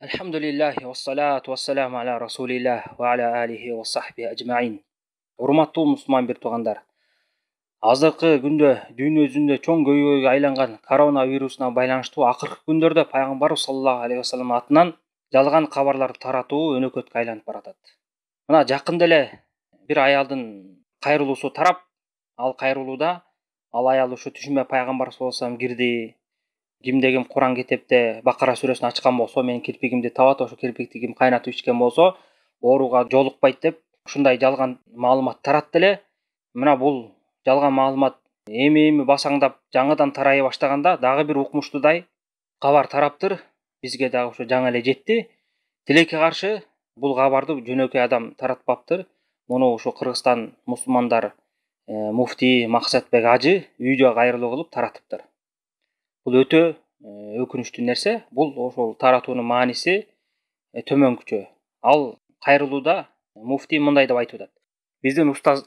Alhamdulillahi вассалату вассаламу аля расулиллах ва аля алихи ва сахби ажмаин. Урматтуу мусулман бир туугандар. Азыркы күндө дүйнө жүзүндө чоң көйгөйгө айланган коронавирусуна байланыштуу акыркы күндөрдө пайгамбарыбыз саллаллаху алейхи вассалам атынан жалган кабарларды таратуу өнөкөткө айланып баратат. Мына жакында эле бир аялдын кайрылуусу тарап, ал кайрылууда ал аял ушу түшүмө пайгамбар саллаллаху алейхи вассалам кирди. Кимде ким Куран кетепте Бакара сүрөсүн ачкан болсо, менин кирпигимди табат, ошо кирпикти ким кайнатып ичкен болсо, ооруга жолукпайт деп ушундай жалган маалымат таратты эле. Мына бул жалган маалымат эми басаңдап жаңыдан тарай баштаганда дагы бир укмуштуудай кабар тараптыр. Бизге дагы ошо жаңы эле жетти. Тилекке каршы бул кабарды жөнөкөй адам таратпаптыр. Муну ушу Кыргызстан мусулмандар муфтий Максатбек ажы видео кайрылуу кылып таратыптыр. Бул өтө өкүнүчтүү нерсе. Бул ошол таратуунун мааниси төмөнкүчө. Ал кайрылууда муфтий мындай деп айтып атат. Биздин устаз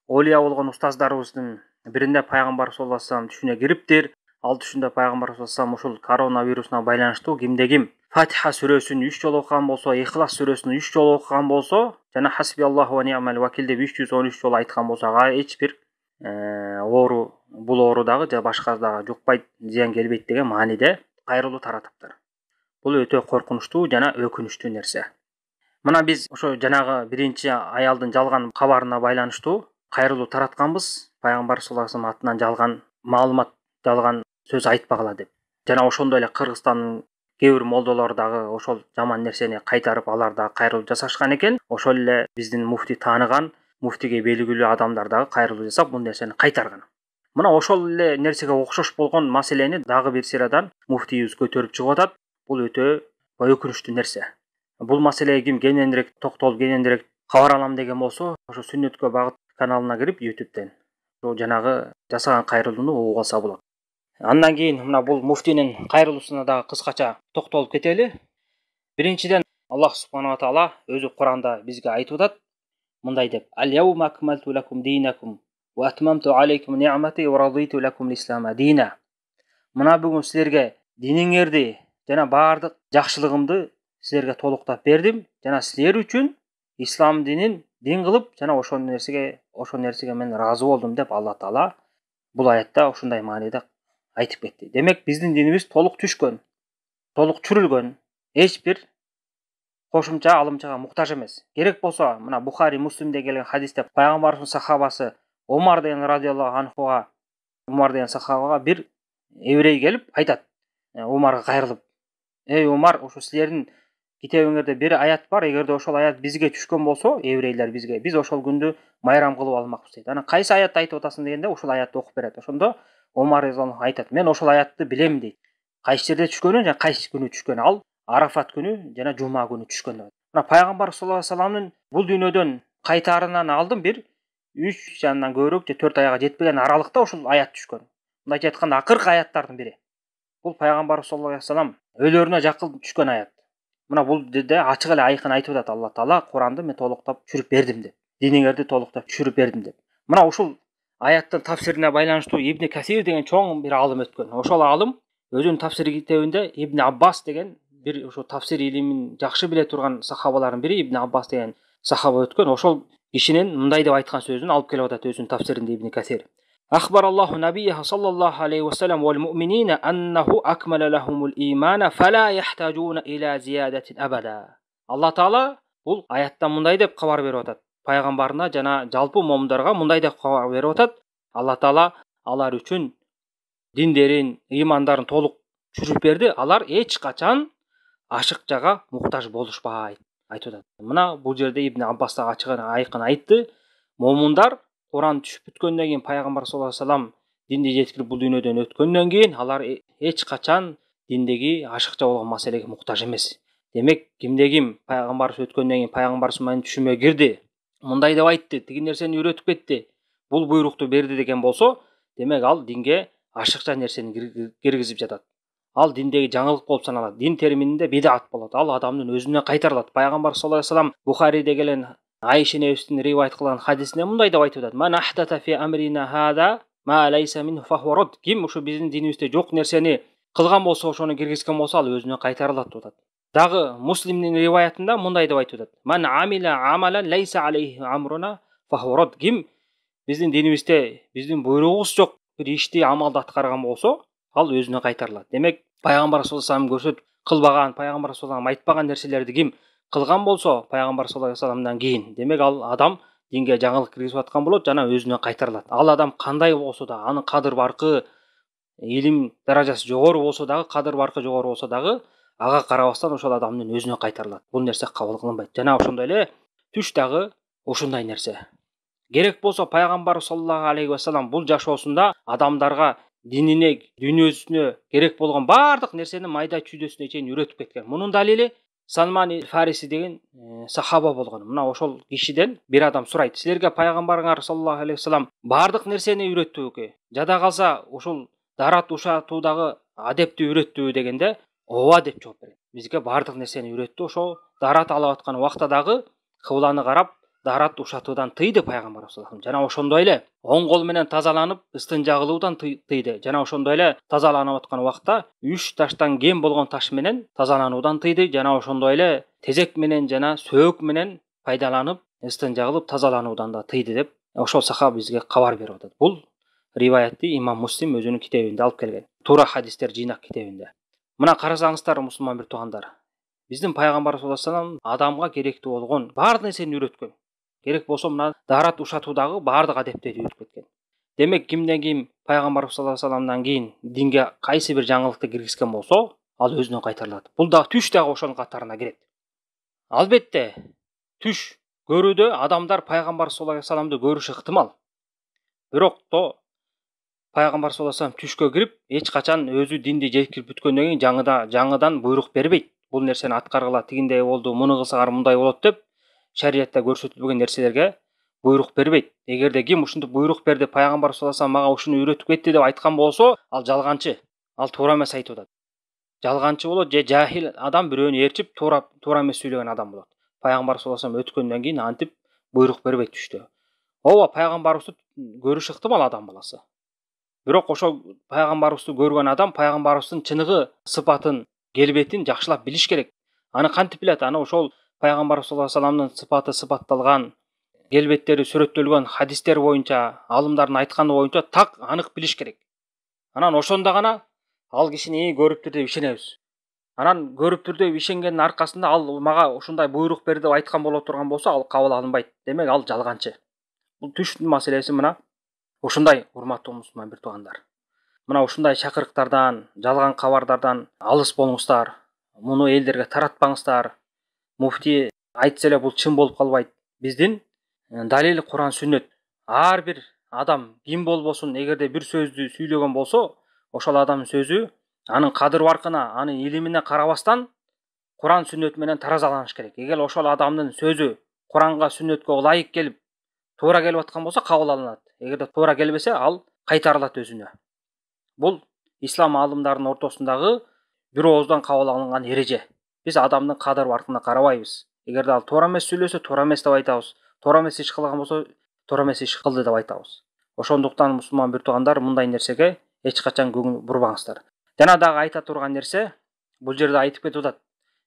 олия болгон устаздарыбыздын биринде пайгамбар саллаллаху алейхи вассалам түшүнө кириптир. Ал түшүндө пайгамбар саллаллаху алейхи вассалам ушул коронавирусуна байланыштуу кимде ким Фатиха сүрөсүн 3 жолу окуган болсо, Ихлас сүрөсүн 3 жолу окуган болсо, жана Хасби Аллаху ва ни'мал вакил деп 313 жолу айткан болсо, эч бир оору, бул оору дагы же башка дагы жукпайт, зыян келбейт деген мааниде кайрылуу таратыптыр. Бул өтө коркунучтуу жана өкүнүчтүү нерсе. Мына биз ошо жанагы биринчи аялдын жалган кабарына байланыштуу кайрылуу таратканбыз. Пайгамбар саллаллаху алейхи вассалам атынан жалган маалымат, жалган сөз айтпагыла деп. Жана ошондой эле Кыргызстандын кээ бир молдолор дагы ошол жаман нерсени кайтарып, алар дагы кайрылуу жасашкан экен. Ошол эле биздин муфтий тааныган, муфтийге белгилүү адамдар дагы кайрылуу жасап, бул нерсени кайтарган. Мына ошол эле нерсеге окшош болгон маселени дагы бир сырадан муфтийибиз көтөрүп чыгып атат. Бул өтө өкүнүчтүү нерсе. Бул маселеге ким кененирээк токтолуп, кененирээк кабар алам деген болсо, ошо Сүннөткө багыт каналына кирип YouTube'тен ошо жанагы жасаган кайрылууну угуп алса болот. Андан кийин мына бул муфтийнин кайрылуусуна дагы кыскача токтолуп кетели. Биринчиден Аллах субхана ва таала өзү Куранда бизге айтып атат, мындай деп: "Ал-яума акмалту лакум динакум ва атмамту алейкум ни'мати ва радиту лакум ислама дина." Мына бүгүн силерге диниңерди жана баардык жакшылыгымды силерге толуктап бердим жана силер үчүн ислам динин дин кылып, жана ошол нерсеге мен ыраазы болдум деп Алла таала бул аятта ушундай мааниде айтып кетти. Демек биздин динибиз толук түшкөн, толук чүрүлгөн, эч бир кошумча алымчага муктаж эмес. Керек болсо мына Бухари, Муслимде келген хадисте пайгамбарыбыздын сахабасы Омар деген радиаллаху анхуга, Омар деген сахабага бир еврей келип айтат, Омарга кайрылып: "Эй Омар, ошо силердин китебиңерде бир аят бар, эгерде ошол аят бизге түшкөн болсо, еврейлер бизге, биз ошол күндү майрам кылып алмакпыз" дейт. Анан кайсы аятты айтып атасың дегенде ошол аятты окуп берет. Ошондо Омар айтат: "Мен ошол аятты билем" дейт. Кайсы жерде түшкөнүн жана кайсы күнү түшкөнү, ал Арафат күнү жана Жума күнү түшкөн деп. Мына пайгамбар саллаллаху алейхи вассаламдын бул дүйнөдөн кайтаарынан алдын бир 3 жандан көбүрөөк же 4 айга жетпеген аралыкта ушул аят түшкөн. Мындайча айтканда акыркы аяттардын бири. Бул пайгамбар саллаллаху алейхи вассалам өлөрүнө жакын түшкөн аят. Мына бул жерде ачык эле айкын айтып атат Алла таала: "Куранды мен толуктап түшүрүп бердим" деп. Диниңерди толуктап түшүрүп бердим деп. Мына ушул аяттын тафсирине байланыштуу Ибн Касир деген чоң бир алым өткөн. Ошол алым өзүнүн тафсир китебинде Ибн Аббас деген бир ошо тафсир илимин жакшы биле турган сахабалардын бири, Ибн Аббас деген сахаба өткөн. Ошол кишинин мындай деп айткан сөзүн алып келип атат өзүнүн тафсиринде Ибн Касир. أخبر الله نبيه صلى الله عليه وسلم والمؤمنين أنه أكمل لهم الإيمان فلا يحتاجون إلى زيادة أبدا. Алла таала бул аятта мындай деп кабар берип атат. Пайгамбарына жана жалпы момундарга мындай деп кабар берип атат. Алла таала алар үчүн диндерин, ыймандарын толук түшүрүп берди. Алар эч качан ашыкчага муктаж болушпайт айтып атат. Мына бул жерде Ибн Аббас да ачык айкын айтты. Момундар Куран түшүп бүткөндөн кийин, пайгамбар саллаллаху алейхи вассалам динди жеткирип бул дүйнөдөн өткөндөн кийин алар эч качан диндеги ашыкча болгон маселеге муктаж эмес. Демек кимде ким пайгамбарыбыз өткөндөн кийин пайгамбарыбыз менен түшүмө кирди, мындай деп айтты, тиги нерсени үйрөтүп кетти, бул буйрукту берди деген болсо, демек ал динге ашыкча нерсени киргизип жатат. Ал диндеги жаңылык болуп саналат. Дин термининде бидат болот. Ал адамдын өзүнө кайтарылат. Пайгамбар саллаллаху алейхи вассалам Бухариде келген Айша небестин ривайет кылган хадисинде мындай деп айтып атат: "Ман ахтата фи амрина хада ма лайса минху фахуа рад." Ким ушу биздин динибизде жок нерсени кылган болсо, ошону киргизген болсо, ал өзүнө кайтарылат деп атат. Дагы Муслимдин риваятында мындай деп айтып атат. Ман амила амалан лайса алейхи амруна фахурат. Ким биздин динибизде биздин буйругубуз жок бир ишти амалды аткарган болсо, ал өзүнө кайтарылат. Демек, пайгамбар саллаллаху алейхи вассалам көрсөтүп кылбаган, пайгамбар саллаллаху алейхи вассалам айтпаган нерселерди ким кылган болсо, пайгамбар саллаллаху алейхи вассаламдан кийин, демек ал адам динге жаңылык киргизип аткан болот жана өзүнө кайтарылат. Ал адам кандай болсо да, анын кадыр баркы, илим даражасы жогору болсо дагы, кадыр баркы жогору болсо дагы, ага карабастан ошол адамдын өзүнө кайтарылат. Бул нерсе кабыл кылынбайт. Жана ошондой эле түш дагы ушундай нерсе. Керек болсо пайгамбар саллаллаху алейхи вассалам бул жашоосунда адамдарга динине, дүйнөсүнө керек болгон бардык нерсени майда чүйдөсүнө чейин үйрөтүп кеткен. Мунун далили Салман Фариси деген сахаба болгон. Мына ошол кишиден бир адам сурайт: "Силерге пайгамбарыңар саллаллаху алейхи вассалам бардык нерсени үйрөттүбү? Жада калса ушул дарат ушатуудагы адепти үйрөттүбү?" дегенде, "Ооба" деп жооп берет. Бизге бардык нерсени үйрөттү. Ошол дарат алып аткан убакта дагы кыбланы карап дарат ушатуудан тыйды пайгамбар саллаллаху алейхи вассалам. Жана ошондой эле оң кол менен тазаланып, ыстынжа кылуудан тыйды. Жана ошондой эле тазаланып аткан убакта 3 таштан кем болгон таш менен тазалануудан тыйды. Жана ошондой эле тезек менен жана сөөк менен пайдаланып, ыстынжа кылып тазалануудан да тыйды деп ошол сахаба бизге кабар берип атат. Бул риваятты имам Муслим өзүнүн китебинде алып келген. Туура хадистер жыйнак китебинде. Мына карасаңыздар, мусулман бир туугандар. Биздин пайгамбар саллаллаху алейхи вассалам адамга керектүү болгон бардык нерсени үйрөткөн. Керек болсо мына дарат ушатуудагы бардык адептерди үйрөтүп кеткен. Демек, кимден ким пайгамбар саллаллаху алейхи вассаламдан кийин динге кайсы бир жаңылыкты киргизген болсо, ал өзүнө кайтарылат. Бул да түш дагы ошонун катарына кирет. Албетте, түш көрүүдө адамдар пайгамбар саллаллаху алейхи вассаламды көрүшү ыктымал. Бирок пайгамбар саллаллаху алейхи вассалам түшкө кирип, эч качан өзү динди жеткирип бүткөндөн кийин жаңыдан буйрук бербейт. Бул нерсени аткаргыла, тигиндей болду, муну кылсаңар мындай болот деп шариятта көрсөтүлбөгөн нерселерге буйрук бербейт. Эгерде ким ушинтип буйрук берди, пайгамбар саллаллаху алейхи вассалам мага ушуну үйрөтүп кетти деп айткан болсо, ал жалганчы. Ал туура эмес айтып атат. Жалганчы болот же жахил адам, бирөөнү ээрчип туура эмес сүйлөгөн адам болот. Пайгамбар саллаллаху алейхи вассалам өткөндөн кийин антип буйрук бербейт түштө. Ооба, пайгамбарыбызды көрүш ыктымал адам баласы. Бирок ошол пайгамбарыбызды көргөн адам пайгамбарыбыздын чыныгы сыпатын, келбетин жакшылап билиш керек. Аны кантип билет? Аны ошол пайгамбар саллаллаху алейхи вассаламдын сыпаты сыпатталган, келбеттери сүрөттөлгөн хадистер боюнча, алымдардын айтканы боюнча так анык билиш керек. Анан ошондо гана ал кишини көрүптүр деп ишенебиз. Анан көрүптүр деп ишенгендин аркасында ал мага ушундай буйрук берди деп айткан боло турган болсо, ал кабыл алынбайт. Демек, ал жалганчы. Бул түштүн маселеси мына ушундай, урматтуу мусулман бир туугандар. Мына ушундай чакырыктардан, жалган кабардардан алыс болуңуздар. Муну элдерге таратпаңыздар. Муфти айтса эле бул чын болуп калбайт. Биздин далил Куран сүннөт. Ар бир адам ким болбосун, эгерде бир сөздү сүйлөгөн болсо, ошол адамдын сөзү анын кадыр баркына, анын илимине карабастан Куран сүннөт менен таразаланыш керек. Эгер ошол адамдын сөзү Куранга, сүннөткө ылайык келип, туура келип аткан болсо кабыл алынат. Эгерде туура келбесе, ал кайтарылат өзүнө. Бул ислам алымдарынын ортосундагы бир ооздан кабыл алынган эреже. Биз адамдын кадыр баркына карабайбыз. Эгерде ал туура эмес сүйлөсө, туура эмес деп айтабыз. Туура эмес иш кылган болсо, туура эмес иш кылды деп айтабыз. Ошондуктан мусулман бир туугандар, мындай нерсеге эч качан көңүл бурбаңыздар. Жана дагы айта турган нерсе, бул жерде айтып кетип атат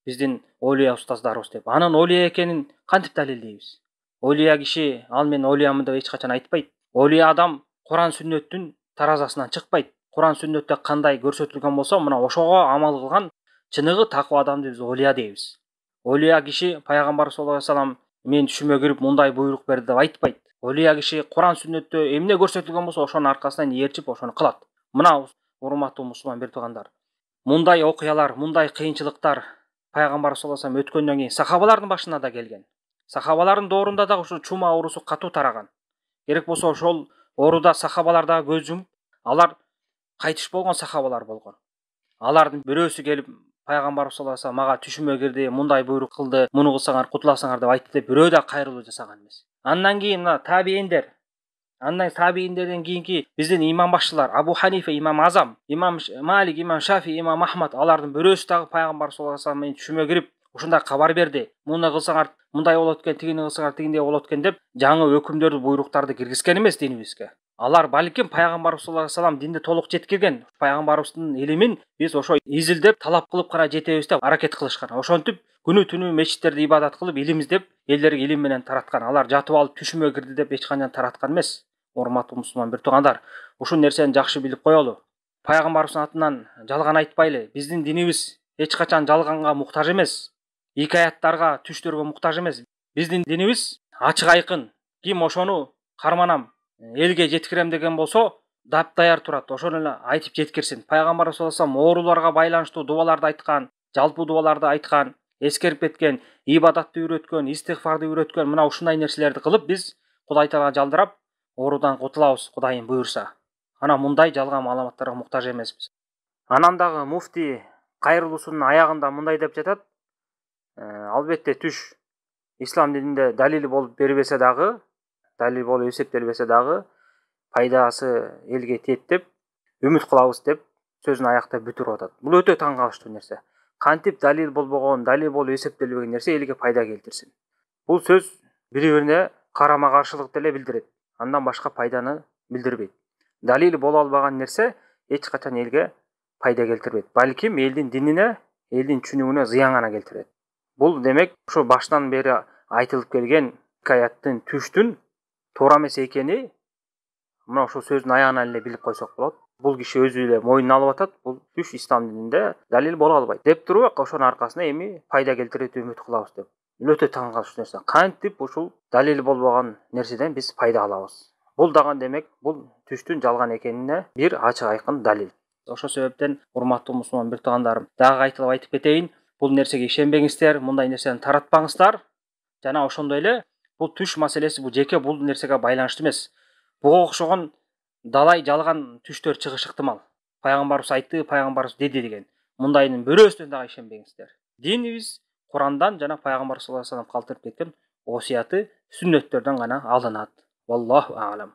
биздин олия устаздарыбыз деп. Анын олия экенин кантип далилдейбиз? Олия киши, ал мен олиямын деп эч качан айтпайт. Олия адам Куран сүннөттүн таразасынан чыкпайт. Куран сүннөттө кандай көрсөтүлгөн болсо, мына ошого амал кылган чыныгы таква адамды биз олия дейбиз. Олия киши пайгамбар саллаллаху алейхи вассалам мен түшүмө кирип мындай буйрук берди деп айтпайт. Олия киши Куран сүннөттө эмне көрсөтүлгөн болсо, ошонун аркасынан ээрчип ошону кылат. Мына урматтуу мусулман бир туугандар, мындай окуялар, мындай кыйынчылыктар пайгамбар саллаллаху алейхи вассалам өткөндөн кийин сахабалардын башына да келген. Сахабалардын доорунда да ушу чума оорусу катуу тараган. Керек болсо ошол ооруда сахабалар да көз жумуп, алар кайтыш болгон сахабалар болгон. Алардын бирөөсү келип пайгамбар саллаллаху алейхи вассалам мага түшүмө кирди, мындай буйрук кылды, муну кылсаңар кутуласыңар деп айтты деп бирөө да кайрылуу жасаган эмес. Андан кийин мына табииндерден кийинки биздин имам башчылар Абу Ханифа, имам Азам, имам Малик, имам Шафи, имам Ахмад, алардын бирөөсү дагы пайгамбар саллаллаху алейхи вассалам мен түшүмө кирип ушундай кабар берди. Муну кылсаңар мындай болот экен, тигини кылсаңар тигиндей болот экен деп жаңы өкүмдөрдү, буйруктарды киргизген эмес динибизге. Алар балким пайгамбарыбыз саллаллаху алейхи вассалам динди толук жеткирген. Пайгамбарыбыздын илимин биз ошо изилдеп, талап кылып гана жетебиз деп аракет кылышкан. Ошентип күнү түнү мечиттерде ибадат кылып, илим издеп, элдерге илим менен тараткан. Алар жатып алып түшүмө кирди деп эч качан тараткан эмес. Урматтуу мусулман бир туугандар, ушул нерсени жакшы билип коелу. Пайгамбарыбыздын атынан жалган айтпайлы. Биздин динибиз эч качан жалганга муктаж эмес. Икаяттарга, түштөргө муктаж эмес. Биздин динибиз ачык айкын. Ким ошону карманам, элге жеткирем деген болсо, даяр турат. Ошону эле айтып жеткирсин. Пайгамбарыбыз саллаллаху алейхи вассалам ооруларга байланыштуу дубаларды айткан, жалпы дубаларды айткан, эскерип кеткен, ибадатты үйрөткөн, истигфарды үйрөткөн. Мына ушундай нерселерди кылып биз Кудай Таала жалдырап оорудан кутулабыз, Кудайым буйрса. Ана мындай жалган маалыматтарга муктаж эмеспиз. Анан дагы муфти кайрылуусунун аягында мындай деп жатат. Албетте түш ислам дининде далили болуп бербесе дагы, далил болуп эсептелбесе дагы, пайдасы элге тиет деп үмүт кылабыз деп сөзүн аяктап бүтүрүп атат. Бул өтө таң калыштуу нерсе. Кантип далил болбогон, далил болуп эсептелбеген нерсе элге пайда келтирсин. Бул сөз бири-бирине карама каршылык деле билдирет. Андан башка пайданы билдирбейт. Далил боло албаган нерсе эч качан элге пайда келтирбейт. Балким элдин динине, элдин түшүнүгүнө зыян гана келтирет. Бул демек ошо баштан бери айтылып келген икаяттын, түштүн туура эмес экени мына ошол сөздүн аягынан эле билип койсок болот. Бул киши өзү эле мойнуна алып атат. Бул түш ислам дининде далил боло албайт деп туруп, ошонун аркасында эми пайда келтирет үмүт кылабыз деп. Өтө таң калыштуу нерсе. Кантип ушул далил болбогон нерседен биз пайда алабыз? Бул дагы демек бул түштүн жалган экенине бир ачык айкын далил. Ошол себептен урматтуу мусулман бир туугандарым, дагы кайталап айтып кетейин, бул нерсеге ишенбеңиздер, мындай нерсени таратпаңыздар. Жана ошондой эле бул түш маселеси бул жеке бул нерсеге байланыштуу эмес. Буга окшогон далай жалган түштөр чыгышы ыктымал. Пайгамбарыбыз айтты, пайгамбарыбыз деди деген. Мындайдын бирөөсүнө дагы ишенбеңиздер. Динибиз Курандан жана пайгамбар саллаллаху алейхи вассалам калтырып кеткен осуяты, сүннөттөрдөн гана алынат. Валлаху а'лам.